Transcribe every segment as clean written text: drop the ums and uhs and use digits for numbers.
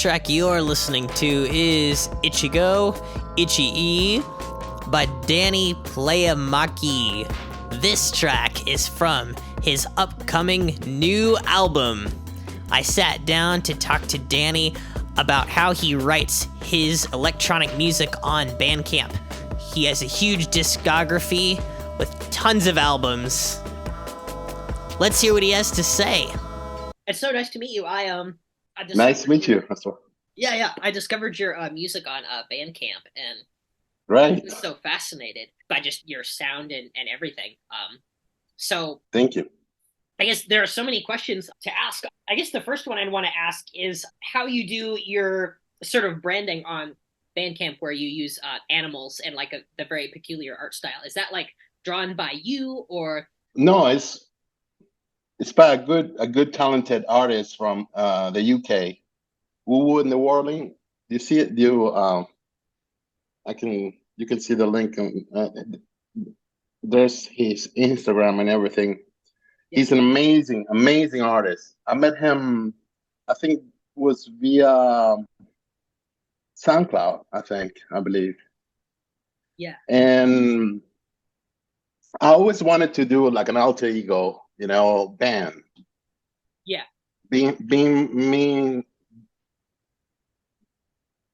track you're listening to is Ichi-go, Ichi-e by Danny Playamaqui. This track is from his upcoming new album. I sat down to talk to Danny about how he writes his electronic music on Bandcamp. He has a huge discography with tons of albums. Let's hear what he has to say. It's so nice to meet you. Nice to meet you. Yeah. I discovered your music on Bandcamp, and right. I was so fascinated by just your sound and everything. So thank you. I guess there are so many questions to ask. I guess the first one I want to ask is how you do your sort of branding on Bandcamp, where you use animals and like the very peculiar art style. Is that like drawn by you, or? No, it's by a good talented artist from the UK, Woo in the Whirling. You see it? You can see the link. There's his Instagram and everything. Yeah. He's an amazing artist. I met him, I think it was via SoundCloud, I believe. Yeah. And I always wanted to do like an alter ego, band. Yeah. Being me,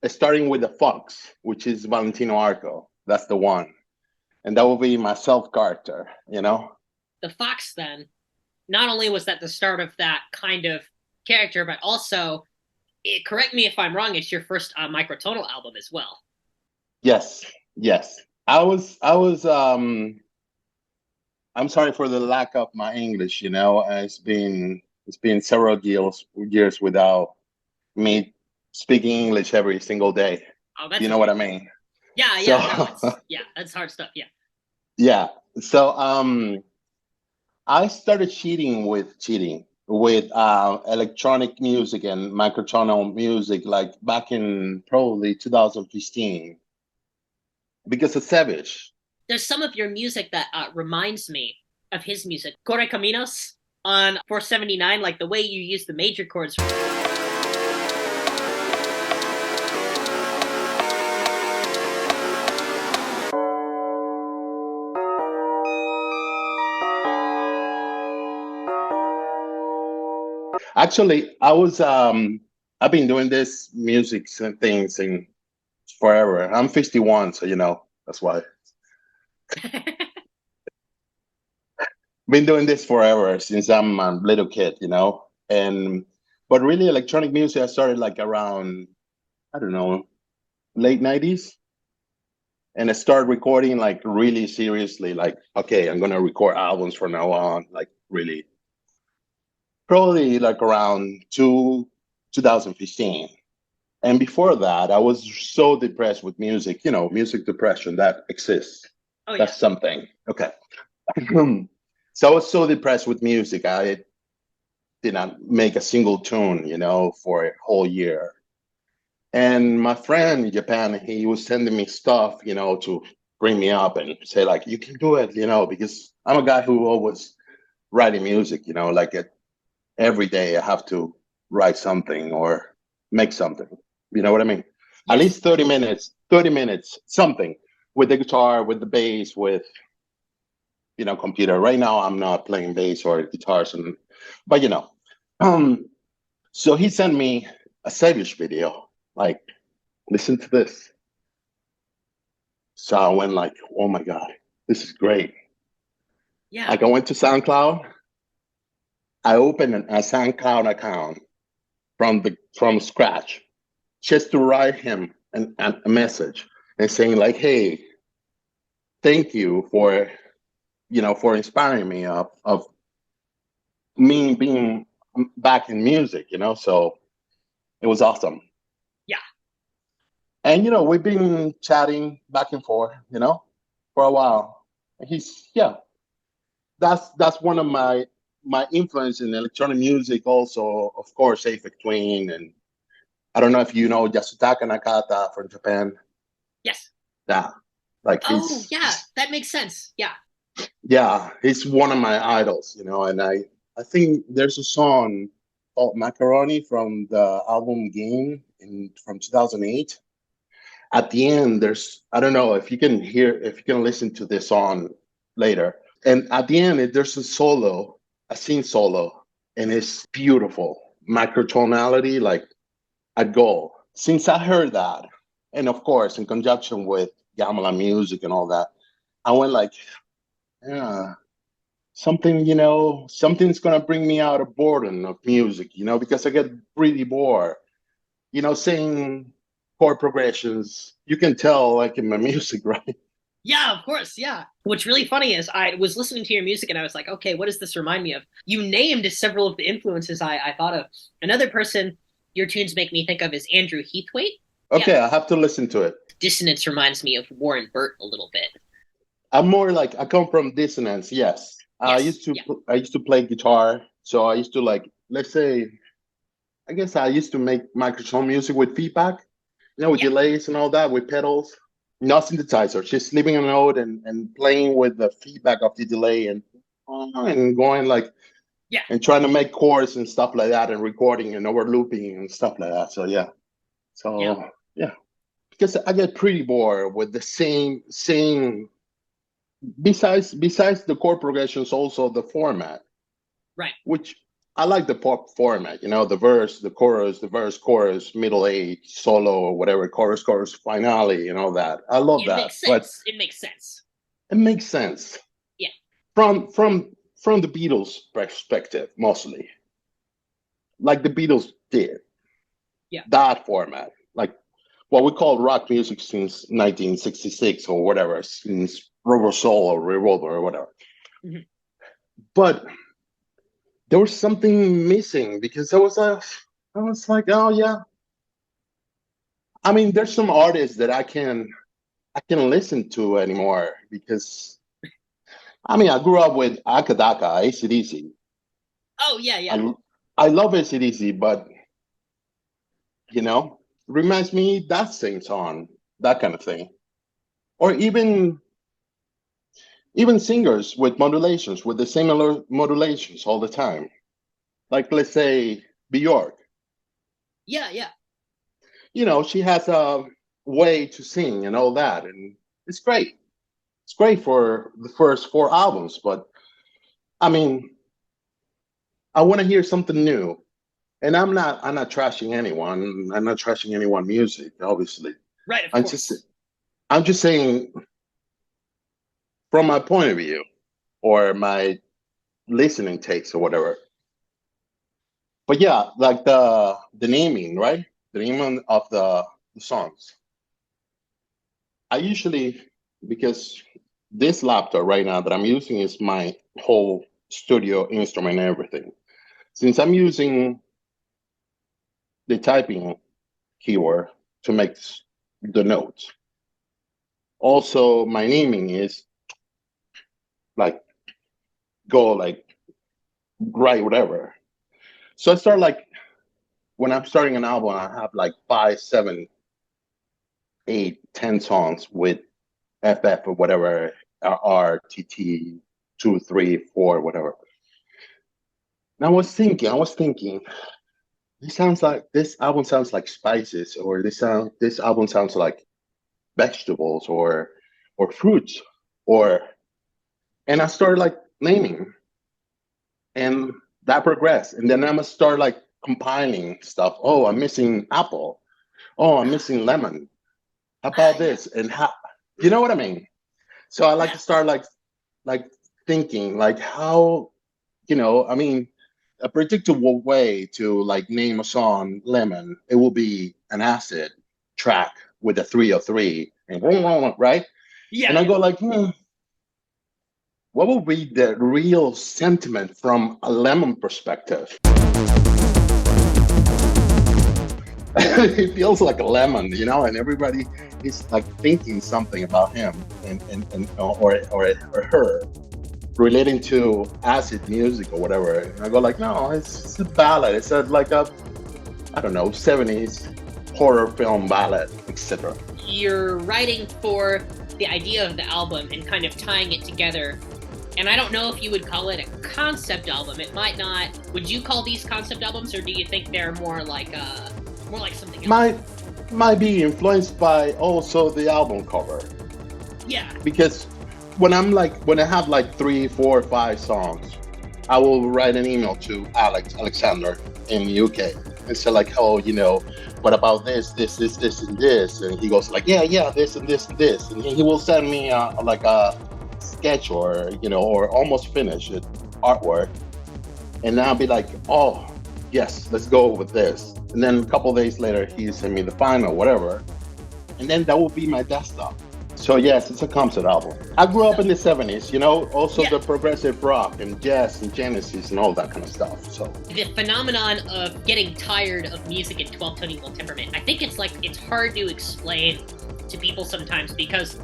starting with the Fox, which is Valentino Arco. That's the one. And that will be my self-character, The Fox, then, not only was that the start of that kind of character, but also, correct me if I'm wrong, it's your first microtonal album as well. Yes. I was I'm sorry for the lack of my English, it's been several years without me speaking English every single day. Oh, that's you know what I mean? Yeah, that's hard stuff. Yeah. So I started cheating with electronic music and microtonal music like back in probably 2015 because of Savage. There's some of your music that reminds me of his music. Corre Caminos on 479, like the way you use the major chords. Actually, I've been doing this music thing since forever. I'm 51, so that's why. Been doing this forever since I'm a little kid, but really electronic music I started like around, I don't know, late 90s. And I started recording like really seriously, like, okay, I'm gonna record albums from now on, like really. Probably like around 2015. And before that, I was so depressed with music, music depression that exists. Oh, yeah. That's something. Okay. So I was so depressed with music. I did not make a single tune, for a whole year. And my friend in Japan, he was sending me stuff, to bring me up and say like, you can do it, because I'm a guy who always writing music, like every day I have to write something or make something. You know what I mean? Yes. At least 30 minutes, something with the guitar, with the bass, with, computer. Right now, I'm not playing bass or guitars, but so he sent me a Savage video, like, listen to this. So I went like, oh my God, this is great. Yeah. Like I went to SoundCloud. I opened a SoundCloud account from scratch just to write him a message and saying like, hey, thank you for inspiring me of me being back in music, so it was awesome. Yeah. And, we've been chatting back and forth, for a while. That's one of my influence in electronic music also, of course, Aphex Twin, and I don't know if you know Yasutaka Nakata from Japan. Yes. Yeah. Like that makes sense. Yeah. Yeah, he's one of my idols, and I think there's a song called Macaroni from the album Game from 2008. At the end, there's, I don't know if you can listen to this on later. And at the end, there's a solo, a scene solo, and it's beautiful. Microtonality, like a goal. Since I heard that, and of course, in conjunction with gamelan music and all that, I went like, yeah, something's gonna bring me out of boredom of music, because I get pretty bored, saying chord progressions. You can tell, like in my music, right? Yeah, of course. Yeah. What's really funny is I was listening to your music and I was like, okay, what does this remind me of? You named several of the influences I thought of. Another person your tunes make me think of is Andrew Heathwaite. Okay, Yeah. I have to listen to it. Dissonance reminds me of Warren Burt a little bit. I'm more like, I come from dissonance. Yes. I used to play guitar. So I used to, like, let's say, I guess I used to make microphone music with feedback, with delays and all that, with pedals. No synthesizer, just leaving a note and playing with the feedback of the delay and going like, and trying to make chords and stuff like that, and recording and over looping and stuff like that. So yeah. Because I get pretty bored with the same. Besides the chord progressions, also the format, right? Which I like the pop format, the verse, the chorus, chorus, middle eight, solo, or whatever, chorus, finale, and all that. I love that. Makes sense. It makes sense. It makes sense. Yeah. From the Beatles' perspective, mostly. Like the Beatles did. Yeah. That format. Like what we call rock music since 1966 or whatever, since Rubber Soul or Revolver or whatever. Mm-hmm. But there was something missing, because I was like, oh yeah. I mean, there's some artists that I can listen to anymore, because I mean, I grew up with Akadaka, AC/DC. Oh yeah. I love AC/DC, but reminds me that same song, that kind of thing. Or even singers with modulations, with the similar modulations all the time. Like, let's say, Bjork. Yeah. She has a way to sing and all that, and it's great. It's great for the first 4 albums, but I mean, I want to hear something new. And I'm not trashing anyone. I'm not trashing anyone's music, obviously. Right, of course. I'm just saying, from my point of view, or my listening takes or whatever. But yeah, like the naming, right? The naming of the songs. I usually, because this laptop right now that I'm using is my whole studio instrument and everything. Since I'm using the typing keyword to make the notes, also my naming is like, go like, write whatever. So I start like, when I'm starting an album, I have like 5, 7, 8, 10 songs with FF or whatever, RTT 2, 3, 4, whatever. And I was thinking, this album sounds like spices, or this album sounds like vegetables or fruits, and I started like naming, and that progressed, and then I'm gonna start like compiling stuff. Oh, I'm missing apple. Oh, I'm missing lemon. How about this? And how, you know what I mean? So I like to start like thinking like how, I mean, a predictable way to like name a song Lemon, it will be an acid track with a 303 and right? Yeah. And I go like, what will be the real sentiment from a Lemon perspective? It feels like a lemon, and everybody is like thinking something about him or her, relating to acid music or whatever. And I go like, no, it's a ballad. It's like a, I don't know, 70s horror film ballad, etc. You're writing for the idea of the album and kind of tying it together. And I don't know if you would call it a concept album. It might not. Would you call these concept albums, or do you think they're more like More like something else. Might be influenced by also the album cover. Yeah. Because when I have like 3, 4, 5 songs, I will write an email to Alexander in the UK and say like, oh, what about this, and this? And he goes like, yeah, this and this and this, and he will send me like a sketch or or almost finished artwork, and I'll be like, oh yes, let's go with this. And then a couple of days later, he sent me the final, whatever, and then that will be my desktop. So yes, it's a concept album. I grew up in the 70s, also the progressive rock and jazz and Genesis and all that kind of stuff. So the phenomenon of getting tired of music in 12-tone equal temperament, I think it's hard to explain to people sometimes, because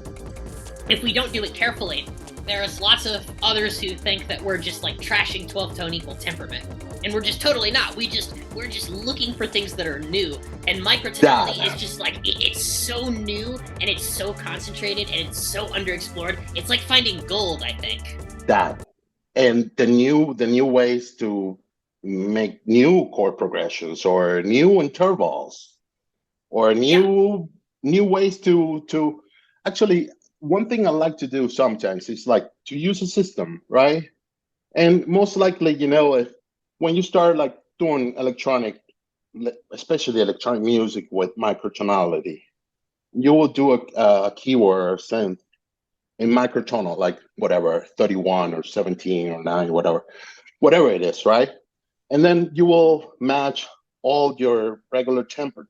if we don't do it carefully, there's lots of others who think that we're just like trashing 12-tone equal temperament. And we're just totally not. We're just looking for things that are new. And microtonality is just like, it's so new and it's so concentrated and it's so underexplored. It's like finding gold, I think. That. And the new ways to make new chord progressions or new intervals or new ways to actually, one thing I like to do sometimes is like to use a system, right? And most likely, if when you start like doing electronic, especially electronic music with microtonality, you will do a keyword or synth in microtonal, like whatever, 31 or 17 or 9, whatever it is, right? And then you will match all your regular temper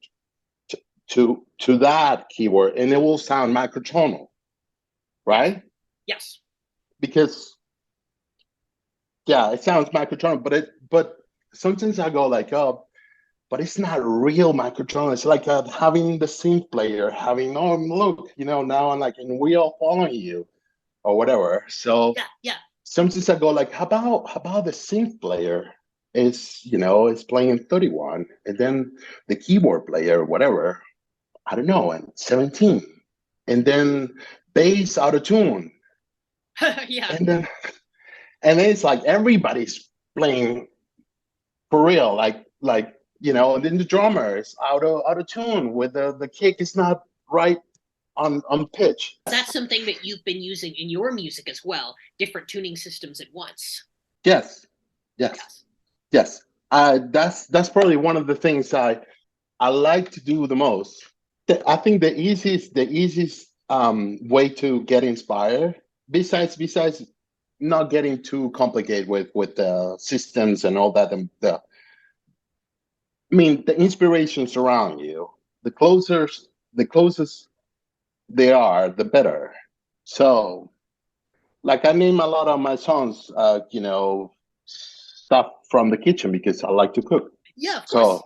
to that keyword, and it will sound microtonal, right? Yes. Because it sounds microtonal, but sometimes I go like, oh, but it's not real microtonal. It's like having the synth player, having, oh, look, now I'm like, and we all following you or whatever. So sometimes I go like, how about the synth player is, is playing 31, and then the keyboard player, whatever, I don't know, and 17, and then bass out of tune. And then it's like everybody's playing for real, like and then the drummer is out of tune with the kick is not right on pitch. That's something that you've been using in your music as well, different tuning systems at once. Yes. That's probably one of the things I like to do the most. I think the easiest way to get inspired, besides not getting too complicated with the systems and all that, and the inspirations around you, the closest they are, the better. So like I name a lot of my songs stuff from the kitchen because I like to cook. Yeah, of course.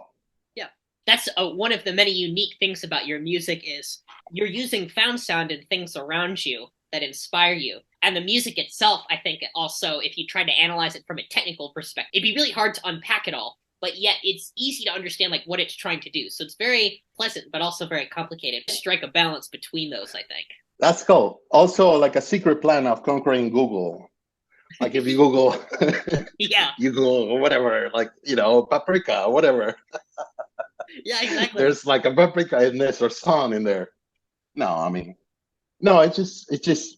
That's one of the many unique things about your music is you're using found sound and things around you that inspire you. And the music itself, I think also, if you try to analyze it from a technical perspective, it'd be really hard to unpack it all, but yet it's easy to understand like what it's trying to do. So it's very pleasant, but also very complicated. Strike a balance between those, I think. That's cool. Also, like a secret plan of conquering Google. Like if you Google, you Google whatever, like, paprika, whatever. Yeah, exactly. There's like a paprika in this or song in there. No, it just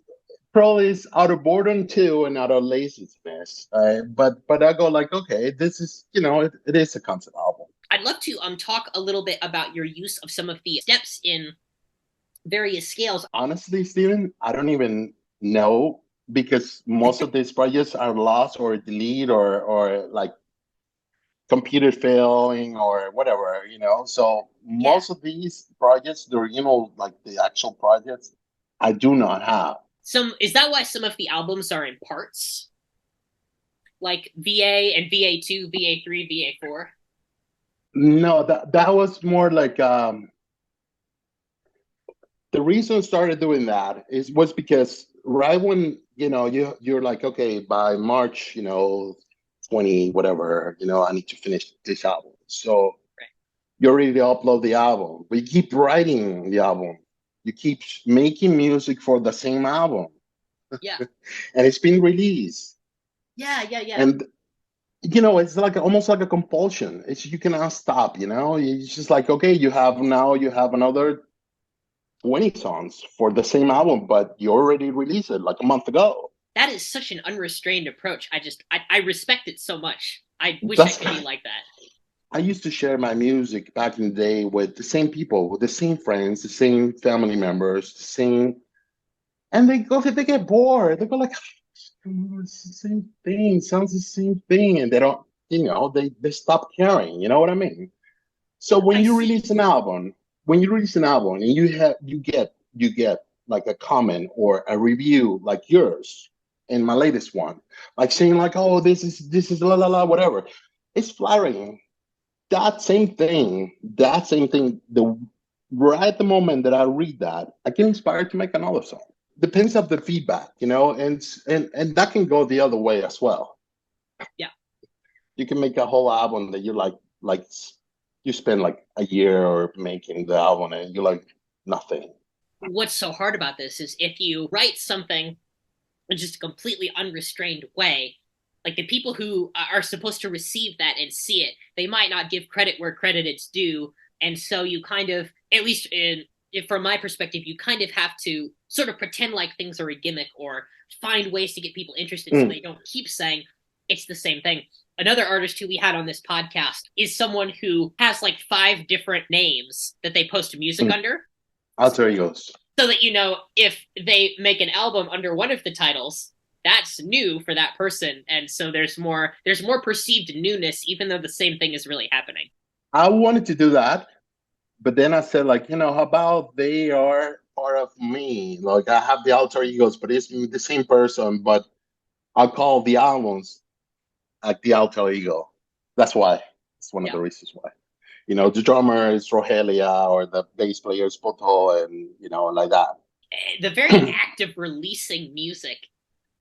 probably is out of boredom too and out of laziness. But I go like, okay, this is, it is a concept album. I'd love to talk a little bit about your use of some of the steps in various scales. Honestly, Steven, I don't even know, because most of these projects are lost or delete or like computer failing or whatever, so most of these projects, the original, like the actual projects, I do not have. Is that why some of the albums are in parts, like VA and VA2, VA3, VA4? No, that was more like the reason I started doing that was because right when you're like, okay, by March 20 whatever, I need to finish this album. So you're ready to upload the album, but you keep writing the album, you keep making music for the same album, and it's been released, yeah, it's like almost like a compulsion. It's you cannot stop. It's just like, okay, you have another 20 songs for the same album, but you already released it like a month ago. That is such an unrestrained approach. I respect it so much. I wish I That's could be like that. I used to share my music back in the day with the same people, with the same friends, the same family members, the same, and they get bored. They go like, it's the same thing, sounds the same thing, and they don't, they stop caring. You know what I mean? So I see. when you release an album, and you get like a comment or a review like yours in my latest one, like saying like, oh, this is la la la whatever. It's flattering. That same thing, the right at the moment that I read that, I get inspired to make another song. Depends of the feedback, and that can go the other way as well. Yeah. You can make a whole album that you like you spend like a year or making the album and you like nothing. What's so hard about this is if you write something in just a completely unrestrained way, like the people who are supposed to receive that and see it, they might not give credit where credit is due. And so you kind of, at least from my perspective, you kind of have to sort of pretend like things are a gimmick or find ways to get people interested so Mm, they don't keep saying it's the same thing. Another artist who we had on this podcast is someone who has like 5 different names that they post music mm. under, Alter egos. so that if they make an album under one of the titles, that's new for that person, and so there's more perceived newness even though the same thing is really happening. I wanted to do that, but then I said like, how about they are part of me? Like I have the alter egos, but it's the same person, but I'll call the albums like the alter ego. That's why. It's one of Yeah. the reasons why. The drummer is Rogelia or the bass player is Poto, and like that. The very act of releasing music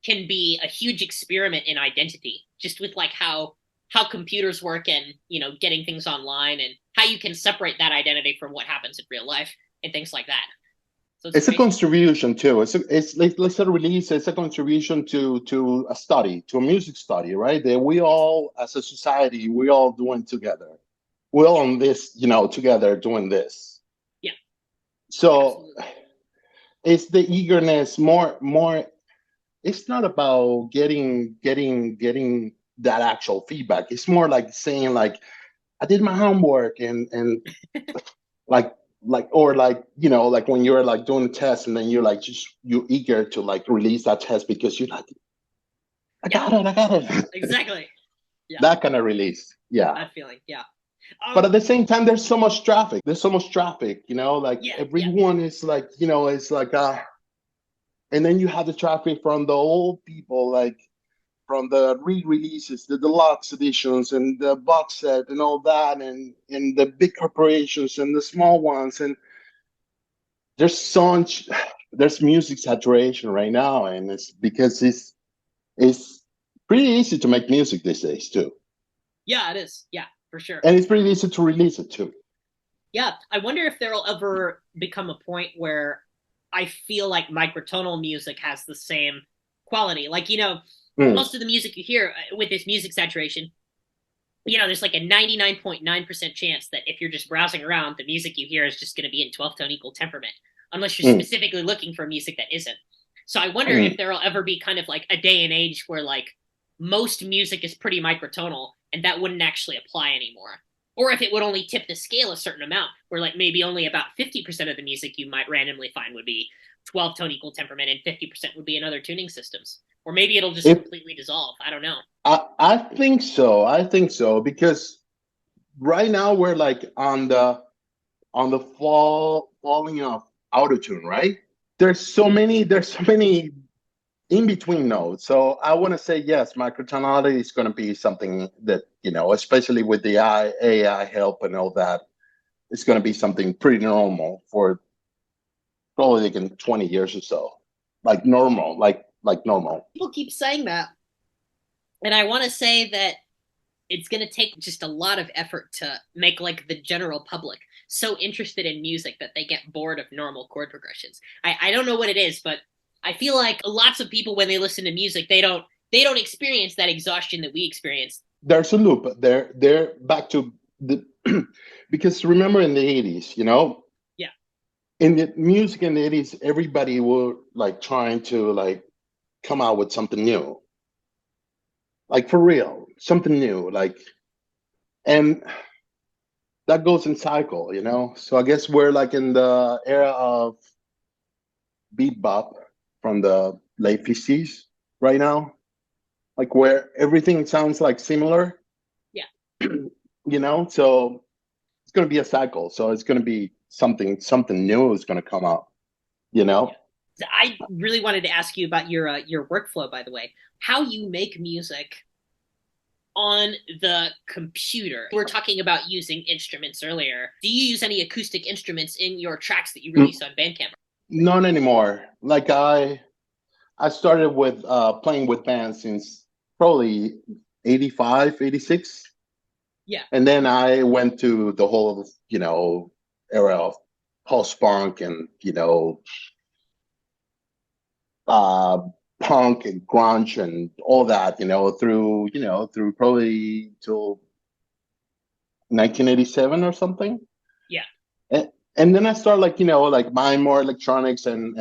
can be a huge experiment in identity, just with like how computers work and getting things online and how you can separate that identity from what happens in real life and things like that. So it's It's a crazy. contribution too. It's like let's say release. It's a contribution to a study, to a music study, right? That we all, as a society, we all doing together. We're all Yeah. on this, together doing this. Yeah. So Absolutely. it's the eagerness more. It's not about getting that actual feedback. It's more like saying like I did my homework and like or like like when you're like doing a test and then you're like you're eager to like release that test because you're like Yeah. I got it. Exactly. Yeah. That kind of release, yeah. That feeling. Yeah. But at Um. the same time there's so much traffic, like Yeah. Yeah. everyone is like it's like and then you have the traffic from the old people, like from the re-releases, the deluxe editions, and the box set, and all that, and the big corporations and the small ones, and there's so much, there's music saturation right now, and it's because it's pretty easy to make music these days too, Yeah. It is. Yeah. For sure. and it's pretty easy to release it too. Yeah. I wonder if there'll ever become a point where I feel like microtonal music has the same quality. Like, Mm, most of the music you hear with this music saturation, there's like a 99.9% chance that if you're just browsing around, the music you hear is just going to be in 12 tone equal temperament, unless you're mm, specifically looking for music that isn't. So I wonder if mm. there'll ever be kind of like a day and age where like most music is pretty microtonal and that wouldn't actually apply anymore. Or if it would only tip the scale a certain amount, where like maybe only about 50% of the music you might randomly find would be 12 tone equal temperament and 50% would be in other tuning systems. Or maybe it'll just If completely dissolve. I don't know. I think so because right now we're like on the falling of autotune, right? There's so many in between nodes. So I want to say yes, microtonality is going to be something that especially with the AI help and all that, it's going to be something pretty normal for probably like in 20 years or so, like normal, like normal. People keep saying that. And I want to say that it's going to take just a lot of effort to make like the general public so interested in music that they get bored of normal chord progressions. I don't know what it is, but I feel like lots of people when they listen to music, they don't experience that exhaustion that we experience. there's a loop. They're back to the because remember in the 80s, Yeah. in the music in the 80s, everybody were like trying to like come out with something new, like for real, something new, like, and that goes in cycle. So I guess we're like in the era of bebop from the late 50s right now, like where everything sounds like similar, Yeah. so it's going to be a cycle. So it's going to be something new is going to come out, you know? Yeah. I really wanted to ask you about your workflow, by the way. How you make music on the computer. We were talking about using instruments earlier. Do you use any acoustic instruments in your tracks that you release on Bandcamp? None anymore. Like I started with playing with bands since probably 85, 86. Yeah. And then I went to the whole, era of post-punk and, uh, punk and grunge and all that, through probably till 1987 or something. Yeah. And then I started like buying more electronics and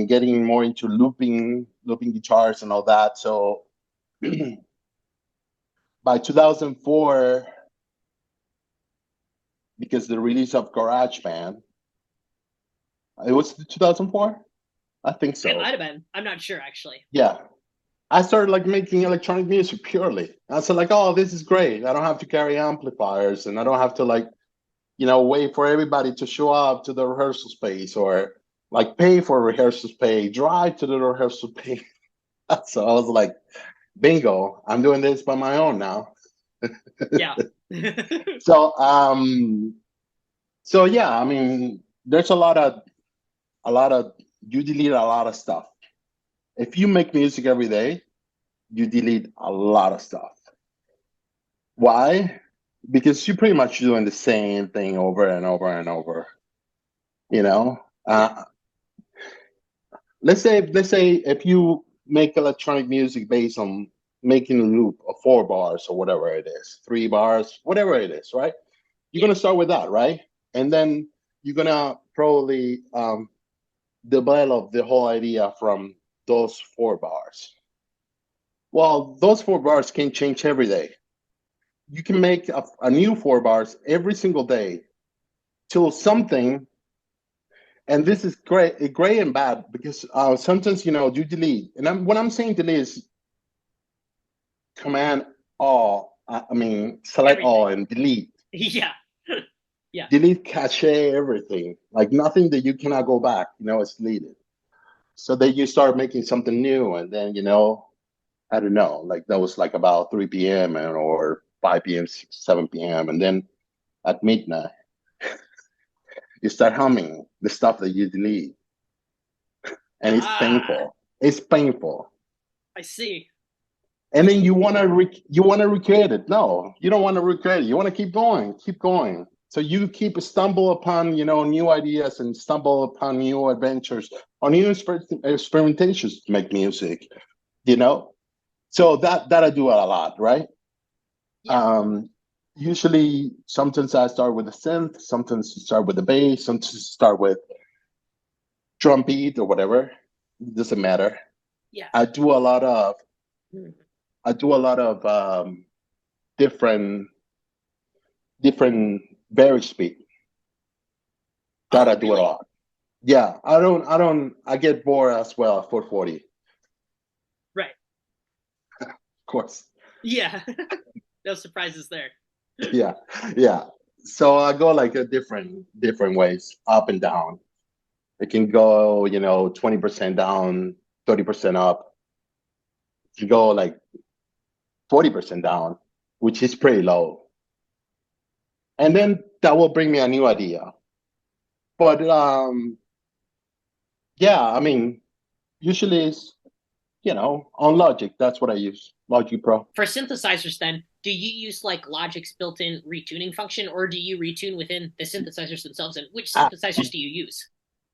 getting more into looping guitars and all that. So by 2004, because the release of GarageBand, it was 2004, I think It so. might have been. I'm not sure actually. Yeah, I started like making electronic music purely. I said like, oh, this is great. I don't have to carry amplifiers, and I don't have to like, wait for everybody to show up to the rehearsal space or like pay for rehearsal space, drive to the rehearsal space. So I was like, bingo, I'm doing this by my own now. Yeah. So so yeah, I mean, there's a lot of you delete a lot of stuff. If you make music every day, you delete a lot of stuff. Why? Because you're pretty much doing the same thing over and over and over. You know, Yeah. let's say if you make electronic music based on making a loop of 4 bars or whatever it is, 3 bars, whatever it is, right? You're Yeah. gonna start with that, right? And then you're gonna probably develop the whole idea from those 4 bars. Well, those 4 bars can change every day. You can make a new 4 bars every single day till something, and this is great and bad because sometimes you delete, and when I'm saying delete is command all. I mean select Everything. all and delete. Yeah. Yeah. Delete cache everything, like nothing that you cannot go back. It's deleted. So then you start making something new, and then I don't know, like that was like about 3 p.m. or 5 p.m., 7 p.m., and then at midnight you start humming the stuff that you delete, and it's Ah, painful. It's painful. I see. And then you want to recreate it. No, you don't want to recreate it. You want to keep going, keep going. So you keep stumble upon new ideas and stumble upon new adventures or new experimentations to make music. You know, so that I do a lot, right? Yeah. Um, Usually, sometimes I start with a synth, sometimes start with the bass, sometimes start with drum beat or whatever. It doesn't matter. Yeah. I do a lot of Hmm. I do a lot of different different varispeed. That I Oh, do a really? lot. Yeah, I get bored as well at 440, of Right. course. Yeah. No surprises there. Yeah, yeah. So I go like a different ways, up and down. It can go, 20% down, 30% up. It can go like 40% down, which is pretty low. And then that will bring me a new idea. But yeah, I mean, usually it's, on Logic. That's what I use, Logic Pro. For synthesizers, then, do you use like Logic's built-in retuning function, or do you retune within the synthesizers themselves? And which I, synthesizers do you use?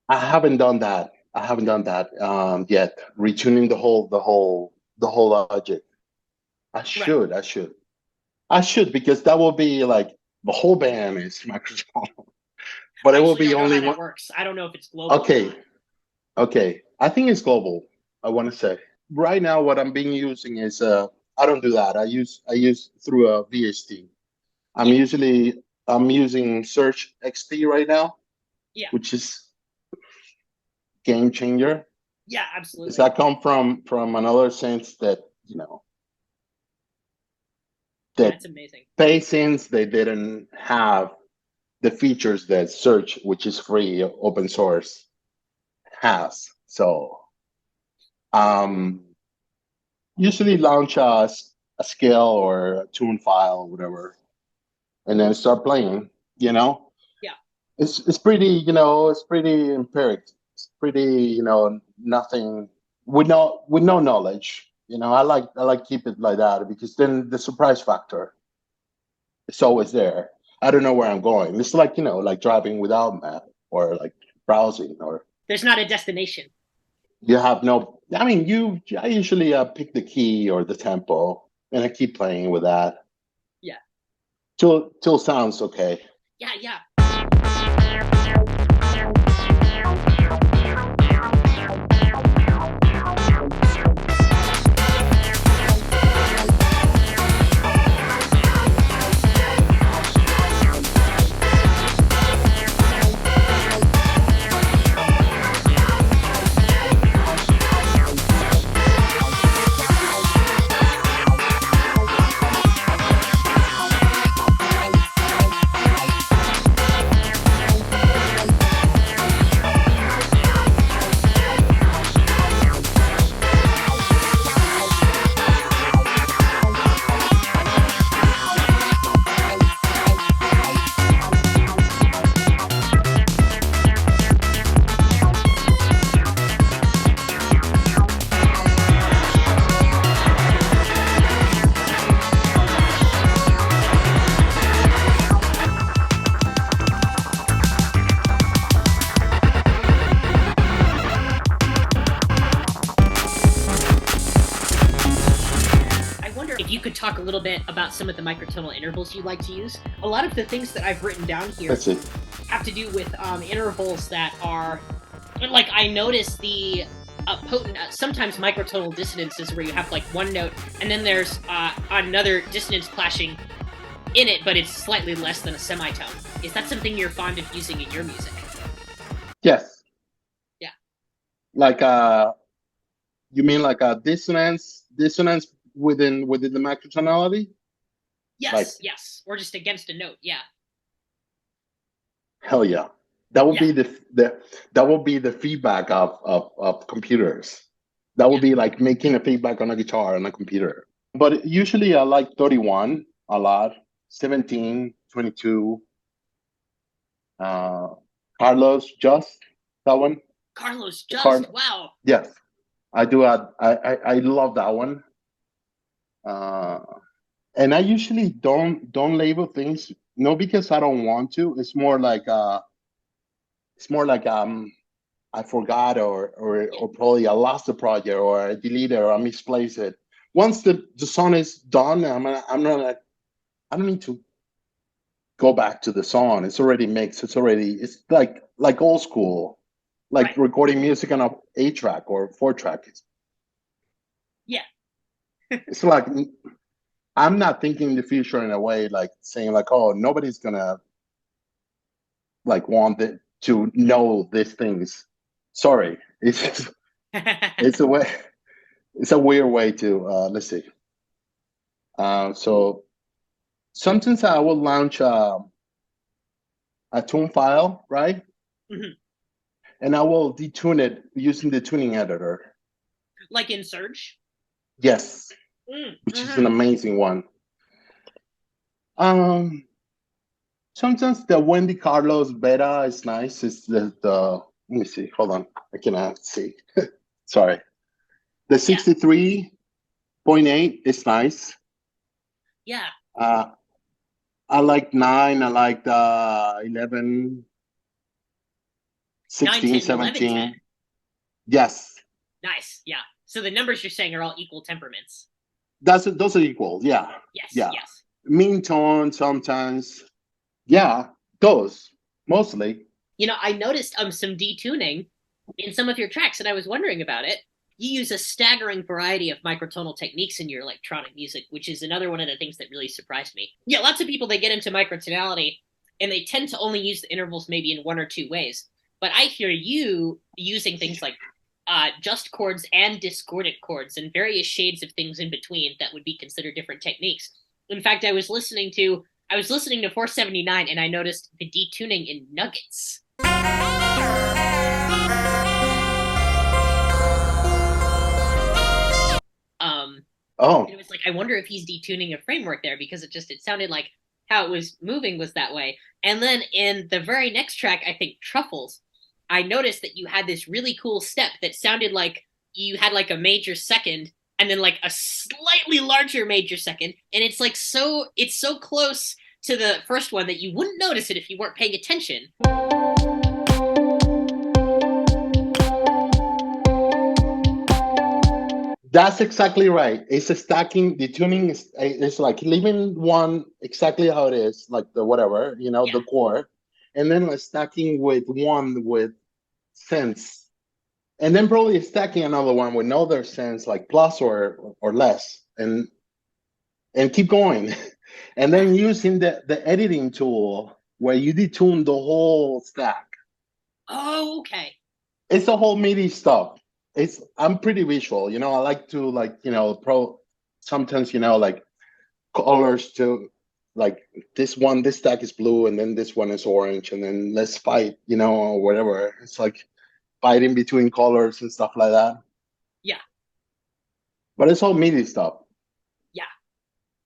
I haven't done that. I haven't done that yet. Retuning the whole Logic. I should because that will be like the whole band is microtonal, but I it will actually be don't know only how that one. works. I don't know if it's global or Okay, not. okay. I think it's global. I want to say right now what I'm being using is I don't do that. I use through a VST. I'm Yeah, usually I'm using Search XT right now, yeah, which is game changer. yeah, Does absolutely. that come from another sense that you know Yeah, that it's amazing. since they didn't have the features that Search, which is free, open source, has. So um, usually launch a scale or a tune file, or whatever, and then start playing. You know, Yeah, it's pretty. You know, it's pretty empiric. It's pretty. You know, nothing with no knowledge. You know, I like keep it like that because then the surprise factor is always there. I don't know where I'm going. It's like like driving without map or like browsing or there's not a destination. you have no. I mean, I usually pick the key or the tempo and I keep playing with that Yeah, till sounds okay. yeah, yeah. I wonder if you could talk a little bit about some of the microtonal intervals you like to use. A lot of the things that I've written down here That's it. have to do with intervals that are like I notice the potent sometimes microtonal dissonances where you have like one note and then there's another dissonance clashing in it, but it's slightly less than a semitone. Is that something you're fond of using in your music? Yes, Yeah. like you mean like a dissonance within the microtonality? Like Yes, yes, or just against a note. Yeah, hell yeah. That would yeah, be that would be the feedback of computers. That would yeah. be like making a feedback on a guitar on a computer. But usually I like 31 a lot, 17, 22, uh, Carlos, just that one. Carlos The Just. Car, Wow. yes, I do. I love that one. Uh, and I usually don't label things. No, because I don't want to. It's more like I forgot Yeah, or probably I lost the project or I deleted or I misplaced it. Once the song is done, I'm not I don't need to go back to the song. It's already mixed. It's like old school, like right. recording music on a 8 track or 4 track. Yeah, It's like I'm not thinking the future in a way like saying like, oh, nobody's gonna like want it to know these things. Sorry, it's a way. It's a weird way to let's see. So sometimes I will launch a tune file, right? Mhm. And I will detune it using the tuning editor. Like in Surge. Yes, which is an Mm-hmm. amazing one. Um, sometimes the Wendy Carlos beta is nice. It's the let me see. Hold on, I cannot see. Sorry. The Yeah, 63.8 is nice. yeah. Uh, I like 9. I like the 11, 9, 16, 10, 11, 10. 17. Yes. Nice. Yeah. So the numbers you're saying are all equal temperaments. those are equal. Yeah, Yes, yeah. yes. Mean tone sometimes. Yeah, those mostly. I noticed some detuning in some of your tracks, and I was wondering about it. You use a staggering variety of microtonal techniques in your electronic music, which is another one of the things that really surprised me. Yeah, lots of people they get into microtonality and they tend to only use the intervals maybe in one or two ways. But I hear you using things like just chords and discordant chords and various shades of things in between that would be considered different techniques. In fact, I was listening to 479 and I noticed the detuning in Nuggets. Um, Oh, and it was like I wonder if he's detuning a framework there because it sounded like how it was moving was that way. And then in the very next track, I think Truffles, I noticed that you had this really cool step that sounded like you had like a major second and then like a slightly larger major second, and it's so close to the first one that you wouldn't notice it if you weren't paying attention. that's exactly right. It's a stacking. The tuning is like leaving one exactly how it is, like the whatever, Yeah. the core, and then like stacking with one with sense, and then probably stacking another one with no other sense, like plus or less, and keep going, and then using the editing tool where you detune the whole stack. Oh, okay. It's a whole MIDI stuff. I'm pretty visual, I like to like sometimes like colors to like this stack is blue and then this one is orange and then let's fight, or whatever. It's like fighting between colors and stuff like that. Yeah. But it's all MIDI stuff. Yeah.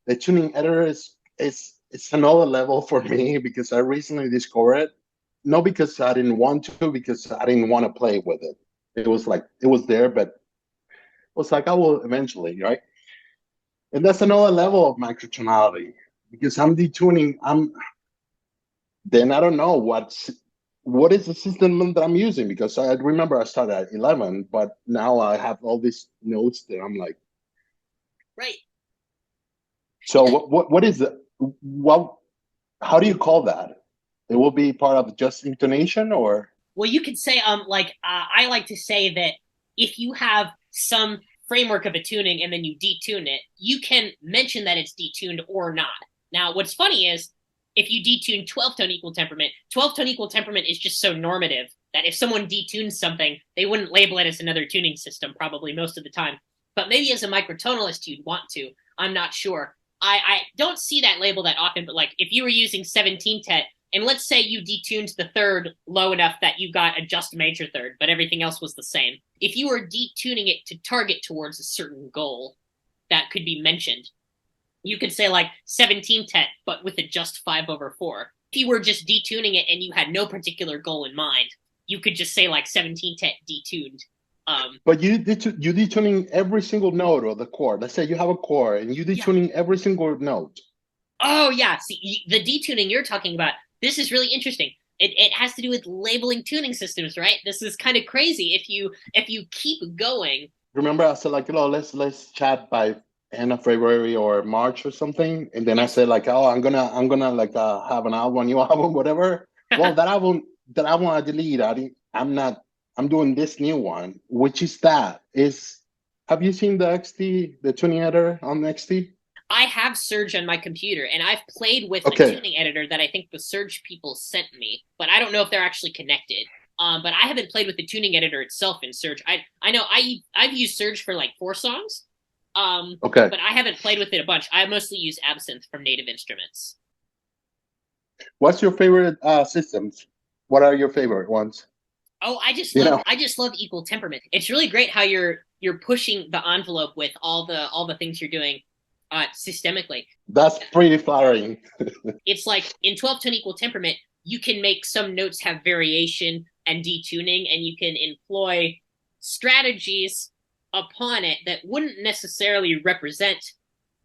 The tuning editor is it's another level for me because I recently discovered it. Not because I didn't want to, because I didn't want to play with it. It was like it was there, but it was like I will eventually, right? And that's another level of microtonality because I'm detuning. Then I don't know what is the system that I'm using because I remember I started at 11, but now I have all these notes that I'm like, Right. so what is it? What how do you call that? It will be part of just intonation or Well, you could say, I like to say that if you have some framework of a tuning and then you detune it, you can mention that it's detuned or not. Now, what's funny is if you detune 12 tone equal temperament, 12 tone equal temperament is just so normative that if someone detunes something, they wouldn't label it as another tuning system, probably most of the time. But maybe as a microtonalist, you'd want to. I'm not sure. I don't see that label that often, but like if you were using 17 tet and let's say you detuned the third low enough that you got a just major third, but everything else was the same. If you were detuning it to target towards a certain goal that could be mentioned, you could say like 17 tet, but with a just 5/4. If you were just detuning it and you had no particular goal in mind, you could just say like 17 tet detuned. but you detuning every single note of the chord. Let's say you have a chord and you Yeah. detuning every single note. Oh yeah. See, the detuning you're talking about, this is really interesting. It has to do with labeling tuning systems, right? This is kind of crazy. If you keep going. Remember, I said like, let's chat by end of February or March or something, and then I Yes. said like, oh, I'm gonna like have an album, new album, whatever. Well, that album I delete. I'm not. I'm doing this new one, which is that is. Have you seen the XT, the tuning editor on the XT? I have Surge on my computer, and I've played with a Okay, tuning editor that I think the Surge people sent me, but I don't know if they're actually connected. But I haven't played with the tuning editor itself in Surge. I know I've used Surge for like 4 songs, okay. but I haven't played with it a bunch. I mostly use Absinthe from Native Instruments. What's your favorite systems? What are your favorite ones? Oh, I just You love know, I just love equal temperament. It's really great how you're pushing the envelope with all the things you're doing systemically. that's pretty flattering. It's like in 12 tone equal temperament, you can make some notes have variation and detuning, and you can employ strategies upon it that wouldn't necessarily represent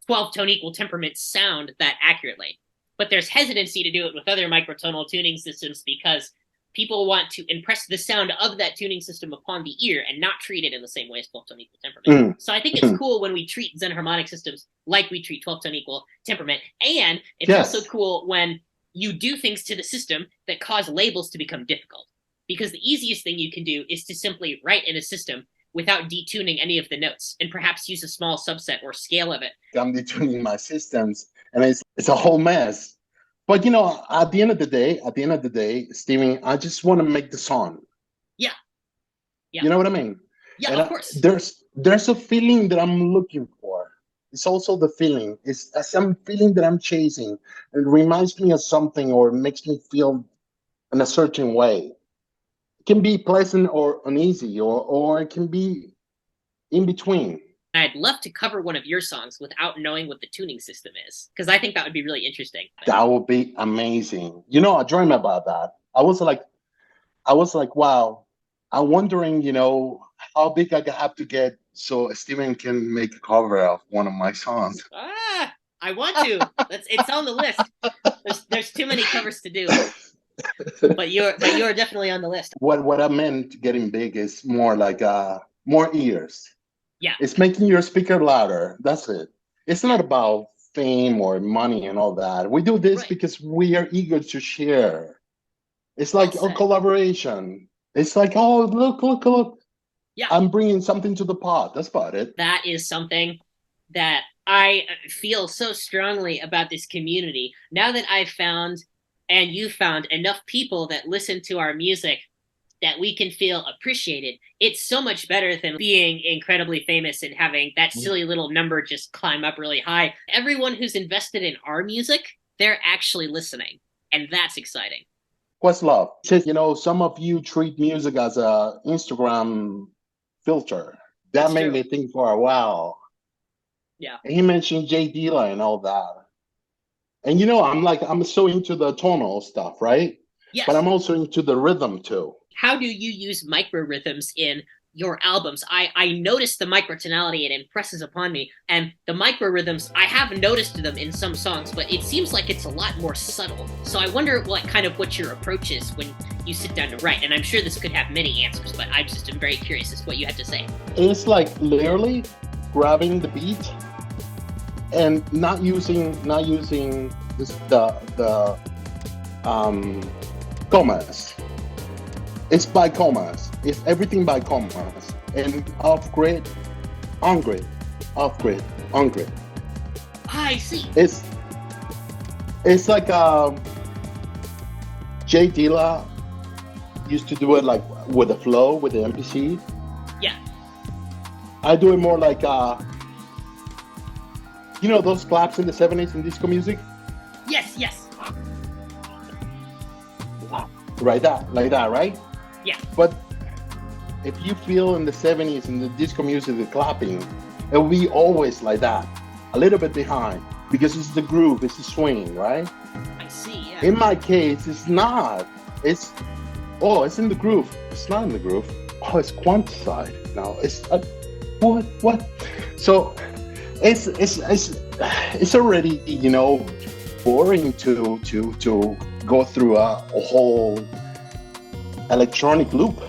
12 tone equal temperament sound that accurately. But there's hesitancy to do it with other microtonal tuning systems because people want to impress the sound of that tuning system upon the ear and not treat it in the same way as 12-tone equal temperament. So I think it's cool when we treat xenharmonic systems like we treat 12-tone equal temperament. And it's also cool when you do things to the system that cause labels to become difficult. Because the easiest thing you can do is to simply write in a system without detuning any of the notes and perhaps use a small subset or scale of it. I'm detuning my systems and it's a whole mess. But you know, at the end of the day, Steven, I just want to make the song. Yeah. You know what I mean? Yeah, and of course. There's a feeling that I'm looking for. It's also the feeling. It's some feeling that I'm chasing. It reminds me of something or makes me feel in a certain way. It can be pleasant or uneasy, or it can be in between. I'd love to cover one of your songs without knowing what the tuning system is, because I think that would be really interesting. That would be amazing. You know, I dream about that. I was like, wow. I'm wondering, you know, how big I have to get so Steven can make a cover of one of my songs. I want to. It's on the list. There's too many covers to do. But you're definitely on the list. What I meant getting big is more like more ears. Yeah. It's making your speaker louder. That's it. It's not about fame or money and all that. We do this because we are eager to share. It's like a collaboration. It's like, oh, look. Yeah. I'm bringing something to the pot. That's about it. That is something that I feel so strongly about this community. Now that I've found, and you found, enough people that listen to our music that we can feel appreciated, it's so much better than being incredibly famous and having that silly little number just climb up really high. Everyone who's invested in our music, they're actually listening, and that's exciting. Questlove says, you know, some of you treat music as a Instagram filter. That made me think for a while. Yeah. And he mentioned Jay Dilla and all that. And you know, I'm so into the tonal stuff, right? Yes. But I'm also into the rhythm too. How do you use micro rhythms in your albums? I notice the microtonality, it impresses upon me. And the micro rhythms, I have noticed them in some songs, but it seems like it's a lot more subtle. So I wonder what your approach is when you sit down to write. And I'm sure this could have many answers, but I just am very curious as to what you have to say. It's like literally grabbing the beat and not using the commas. It's by commas. It's everything by commas. And off grid, on grid, off grid, on grid. I see. It's like Jay Dilla used to do it like with a flow with the MPC. Yeah. I do it more like you know those claps in the 70s in disco music? Yes. Like that, right? Yeah. But if you feel in the 70s in the disco music, the clapping, it will be always like that, a little bit behind, because it's the groove, it's the swing, right? I see, yeah. In my case, it's not. It's in the groove. It's not in the groove. Oh, it's quantified. No, it's what? So it's already, you know, boring to go through a whole electronic loop.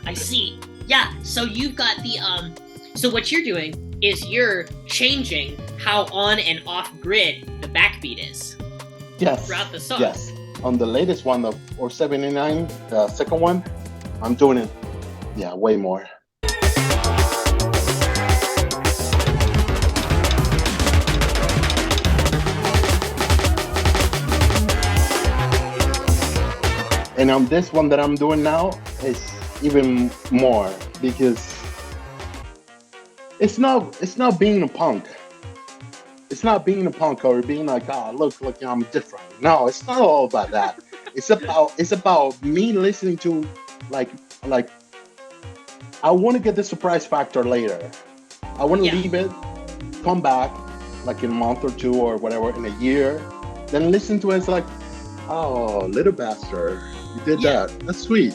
I see. Yeah, so you've got the so what you're doing is you're changing how on and off grid the backbeat is. Yes. Throughout the song. Yes. On the latest one, the 479, the second one, I'm doing it. Yeah, way more. And on this one that I'm doing now, it's even more because it's not being a punk. It's not being a punk or being like, look, I'm different. No, it's not all about that. It's about me listening to like I want to get the surprise factor later. I want to leave it, come back like in a month or two or whatever, in a year, then listen to it. It's like, oh, little bastard. You did that. That's sweet.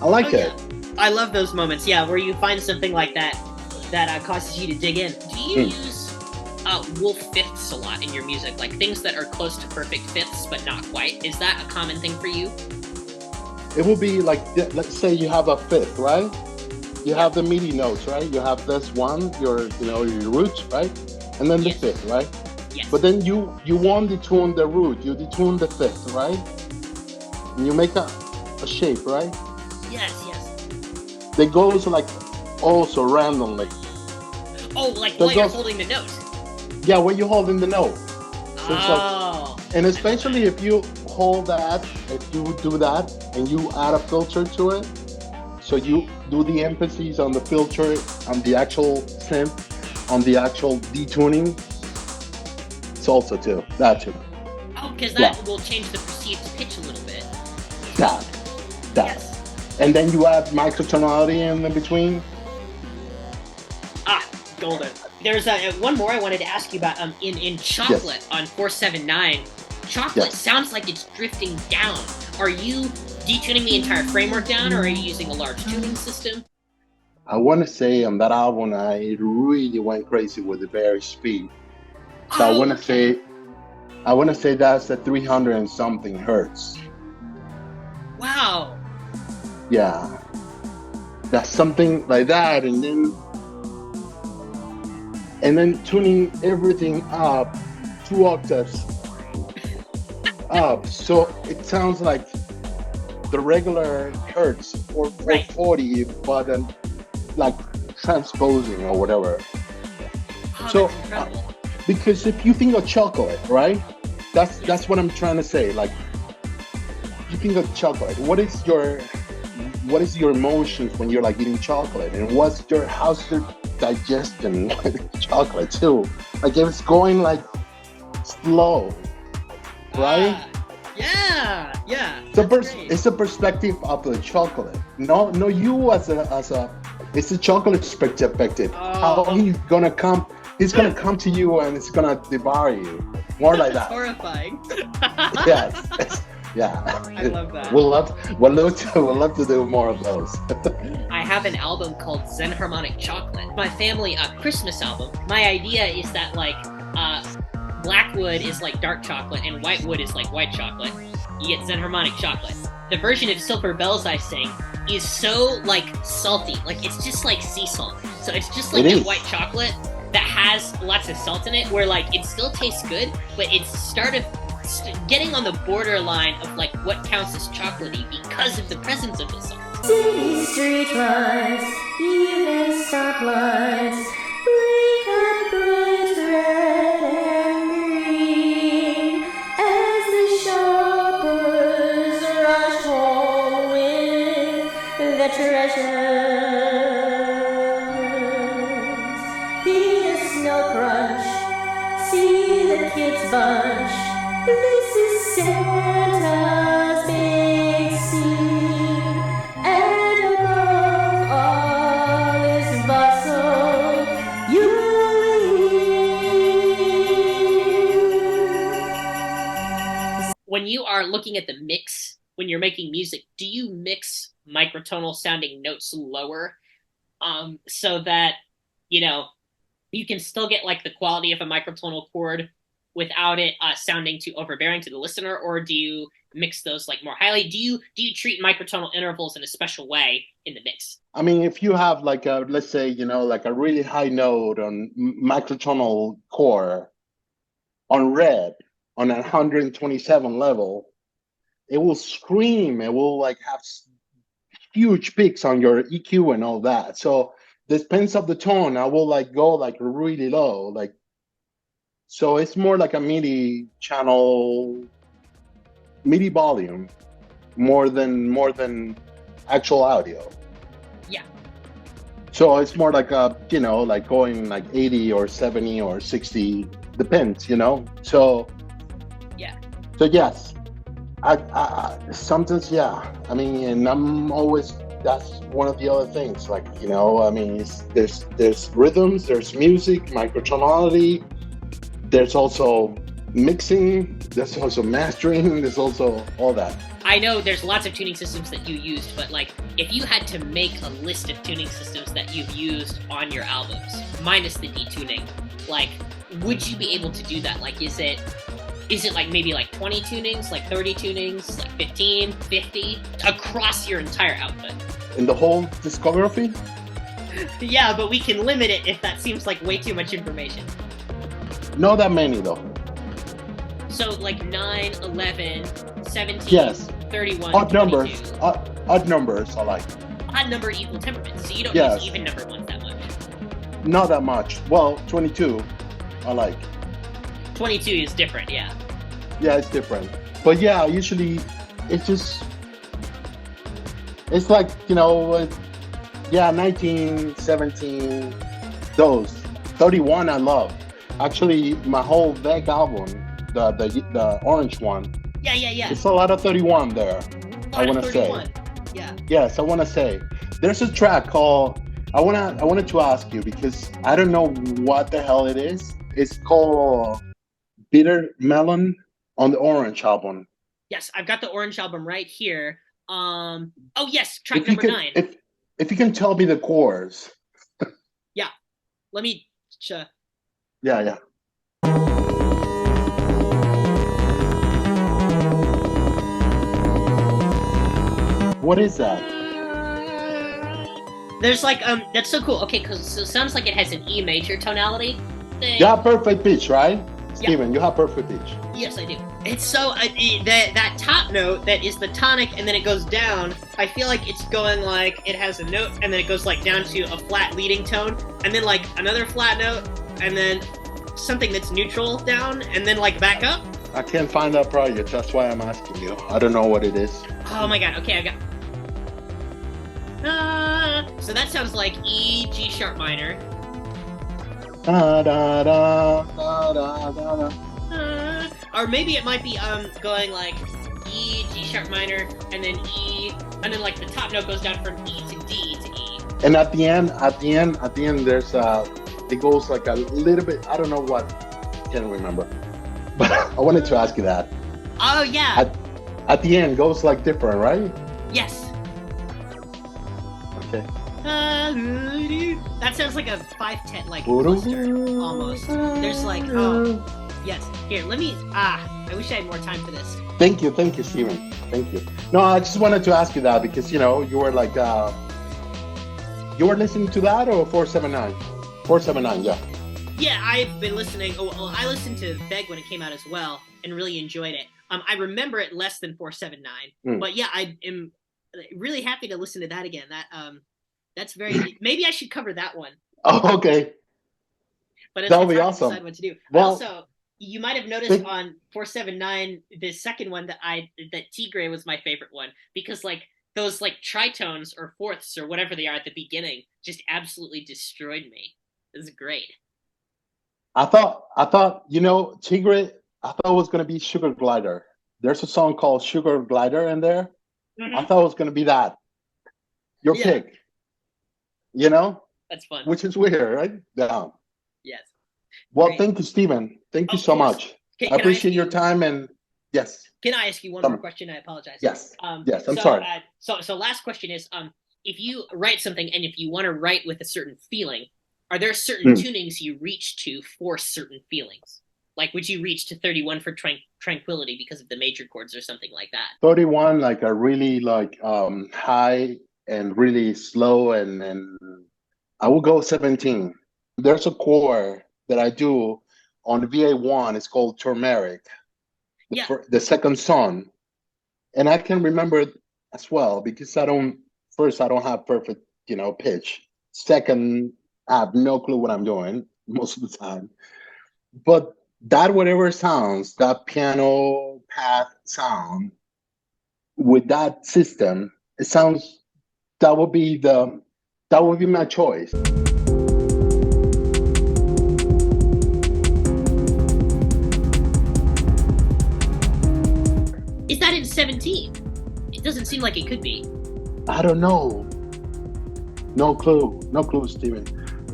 I like it. I love those moments, where you find something like that causes you to dig in. Do you use wolf fifths a lot in your music? Like things that are close to perfect fifths, but not quite? Is that a common thing for you? it will be like, let's say you have a fifth, right? You have the MIDI notes, right? You have this one, your roots, right? And then the fifth, right? Yes. But then you won't detune the root, you detune the fifth, right? And you make a shape, right? Yes. That goes like also randomly. Oh, like while you're holding the note. Yeah, when you're holding the note. So oh. And especially if you hold that, if you do that and you add a filter to it, so you do the emphasis on the filter, on the actual synth, on the actual detuning, it's also that too. Oh, because that will change the perceived pitch a little bit. That. Yes. And then you add microtonality in between. Golden. There's one more I wanted to ask you about. In Chocolate on 479, Chocolate sounds like it's drifting down. Are you detuning the entire framework down, or are you using a large tuning system? I want to say on that album, I really went crazy with the varispeed. So I want to say that's at 300 and something hertz. Wow. Yeah, that's something like that, and then tuning everything up 2 octaves up, so it sounds like the regular hertz or 440, but then like transposing or whatever. So that's incredible. Because if you think of chocolate, right? That's what I'm trying to say. Like, you think of chocolate. What is your emotions when you're like eating chocolate, and how's your digestion with chocolate too? Like, if it's going like slow, right? Yeah. It's a perspective of the chocolate. No, you as a. It's a chocolate perspective. How he's gonna come? He's gonna come to you and it's gonna devour you. More like that. Horrifying. Yes. Yeah. I love that. We'll love to do more of those. I have an album called Xenharmonic Chocolate. My family Christmas album. My idea is that like black wood is like dark chocolate and white wood is like white chocolate. You get Xenharmonic Chocolate. The version of Silver Bells I sing is so like salty. Like, it's just like sea salt. So it's just like that white chocolate that has lots of salt in it, where like it still tastes good, but it's getting on the borderline of like what counts as chocolatey because of the presence of the salt. City street lights, evening stoplights, break up bright red and green as the shoppers rush home with the treasures. Hear the snow crunch, see the kids bunch. This is Santa's big scene, and above all this bustle, When you are looking at the mix, when you're making music, do you mix microtonal sounding notes lower, so that, you can still get like the quality of a microtonal chord without it sounding too overbearing to the listener, or do you mix those like more highly? Do you treat microtonal intervals in a special way in the mix? I mean, if you have like let's say, like a really high note on microtonal chord on red on a 127 level, it will scream. It will like have huge peaks on your EQ and all that. So depends of the tone. I will like go like really low, like. So it's more like a MIDI channel, MIDI volume, more than actual audio. Yeah. So it's more like like going like 80 or 70 or 60, depends, So. Yeah. So yes, I sometimes I mean, and I'm always. That's one of the other things. Like I mean, there's rhythms, there's music, microtonality. There's also mixing, there's also mastering, there's also all that. I know there's lots of tuning systems that you used, but like, if you had to make a list of tuning systems that you've used on your albums, minus the detuning, like, would you be able to do that? Like, is it Is it like maybe like 20 tunings, like 30 tunings, like 15, 50 across your entire output? In the whole discography? Yeah, but we can limit it if that seems like way too much information. Not that many though. So like 9, 11, 17, Yes. 31, Odd 22. numbers. Odd numbers are like. Odd number equal temperament, so you don't Yes. use even number ones that much. Not that much. Well, 22 I like. 22 is different, yeah. Yeah, it's different. But yeah, usually it's just, it's like, you know, yeah, 19, 17, those. 31 I love. Actually, my whole Veg album, the orange one, Yeah. it's a lot of 31 there, I want to say. Yeah. Yes, I want to say. There's a track called, I wanted to ask you because I don't know what the hell it is. It's called Bitter Melon on the Orange album. Yes, I've got the Orange album right here. Oh yes, track If you number can, 9. if you can tell me the chords. Yeah. Let me Yeah. What is that? There's like that's so cool. Okay, because it sounds like it has an E major tonality thing. You have perfect pitch, right? Steven, you have perfect pitch. Yes, I do. It's so that top note that is the tonic, and then it goes down. I feel like it's going like it has a note, and then it goes like down to a flat leading tone, and then like another flat note, and then something that's neutral down, and then like back up. I can't find that project. That's why I'm asking you. I don't know what it is. Oh my god. Okay, I got. So that sounds like E, G sharp minor. Da, da, da, da, da, da, da. Or maybe it might be going like E, G sharp minor, and then E, and then like the top note goes down from E to D to E. And at the end, there's it goes like a little bit. I don't know what. Can't remember. But I wanted to ask you that. Oh yeah. At the end, goes like different, right? Yes. Okay. That sounds like a 5/10 like cluster almost. There's like yes. Here, let me. I wish I had more time for this. Thank you, Steven. Thank you. No, I just wanted to ask you that because you know you were like you were listening to that or 479? 479, yeah. Yeah, I've been listening. Oh, well, I listened to Veg when it came out as well, and really enjoyed it. I remember it less than 479, but yeah, I am really happy to listen to that again. That's very. Maybe I should cover that one. Oh, okay. But that would be hard awesome. to decide what to do. Well, also, you might have noticed on 479, the second one that Tigre was my favorite one because like those like tritones or fourths or whatever they are at the beginning just absolutely destroyed me. It was great. I thought, you know, Tigre, I thought it was going to be Sugar Glider. There's a song called Sugar Glider in there. Mm-hmm. I thought it was going to be that. Your pick. You know? That's fun. Which is weird, right? Yeah. Yes. Well, Great. Thank you, Steven. Thank you so much. I appreciate your time and yes. Can I ask you one more question? I apologize. Yes. Yes, I'm sorry. So last question is, if you write something and if you want to write with a certain feeling, are there certain tunings you reach to for certain feelings? Like, would you reach to 31 for tranquility because of the major chords or something like that? 31, like a really like high and really slow, and I will go 17. There's a chord that I do on the VA1. It's called Turmeric. The second song, and I can remember it as well because I don't have perfect, you know, pitch. Second, I have no clue what I'm doing most of the time. But that whatever sounds, that piano path sound with that system, it sounds that would be my choice. Is that in 17? It doesn't seem like it could be. I don't know. No clue, Steven.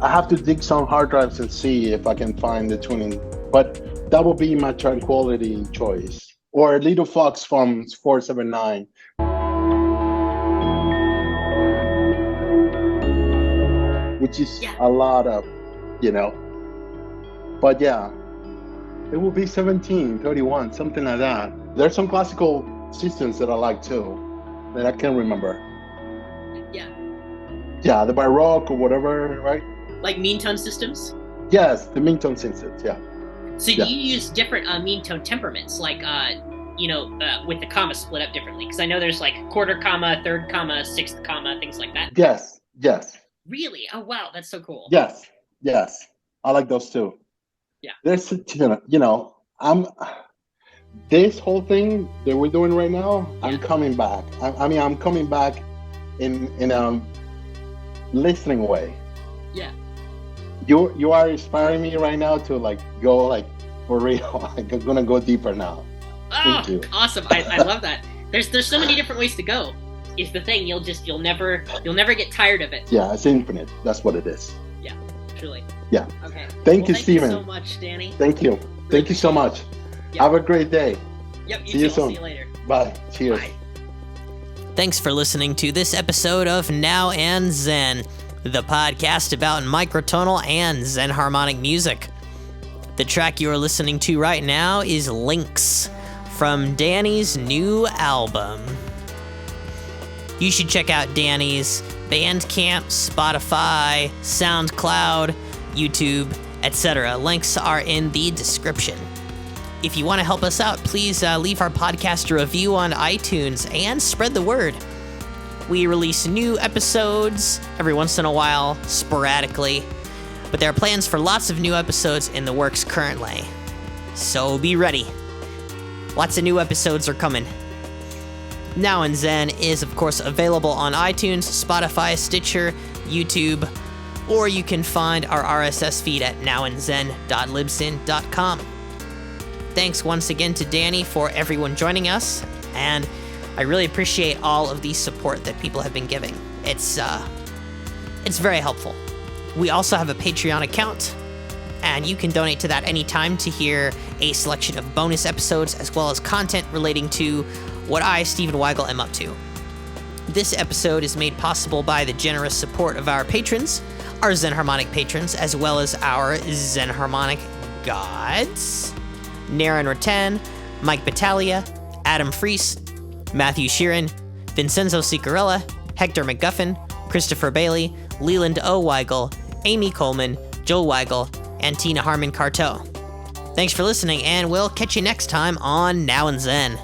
I have to dig some hard drives and see if I can find the tuning, but that would be my tranquility choice. Or Little Fox from 479. Which is a lot of, you know. But yeah, It will be 17, 31, something like that. There's some classical systems that I like too, that I can't remember. Yeah. Yeah, the Baroque or whatever, right? Like meantone systems? Yes, the meantone systems, yeah. So do you use different meantone temperaments, like, with the comma split up differently? Because I know there's like quarter comma, third comma, sixth comma, things like that. Yes. Really? Oh, wow, that's so cool. Yes. I like those too. Yeah. There's, this whole thing that we're doing right now, I'm coming back. I'm coming back in a listening way. Yeah. You are inspiring me right now to like go like for real. I'm gonna go deeper now. Oh, awesome! I love that. There's so many different ways to go. Is the thing you'll never get tired of it. Yeah, it's infinite. That's what it is. Yeah, truly. Yeah. Okay. Thank you, Steven. Thank you so much, Danny. Thank you. Thank you so much. Yep. Have a great day. Yep. See you soon. See you later. Bye. Cheers. Bye. Thanks for listening to this episode of Now and Zen, the podcast about microtonal and Zen harmonic music. The track you are listening to right now is Links from Danny's new album. You should check out Danny's Bandcamp, Spotify, SoundCloud, YouTube, etc. Links are in the description. If you want to help us out, please leave our podcast a review on iTunes and spread the word. We release new episodes every once in a while, sporadically, but there are plans for lots of new episodes in the works currently. So be ready. Lots of new episodes are coming. Now and Zen is, of course, available on iTunes, Spotify, Stitcher, YouTube, or you can find our RSS feed at nowandzen.libsyn.com. Thanks once again to Danny for everyone joining us, and I really appreciate all of the support that people have been giving. It's very helpful. We also have a Patreon account, and you can donate to that anytime to hear a selection of bonus episodes as well as content relating to what I, Stephen Weigel, am up to. This episode is made possible by the generous support of our patrons, our Zen Harmonic patrons, as well as our Zen Harmonic gods: Naren Rattan, Mike Battaglia, Adam Freese, Matthew Sheeran, Vincenzo Cicarella, Hector McGuffin, Christopher Bailey, Leland O. Weigel, Amy Coleman, Joel Weigel, and Tina Harmon Carteau. Thanks for listening, and we'll catch you next time on Now and Zen.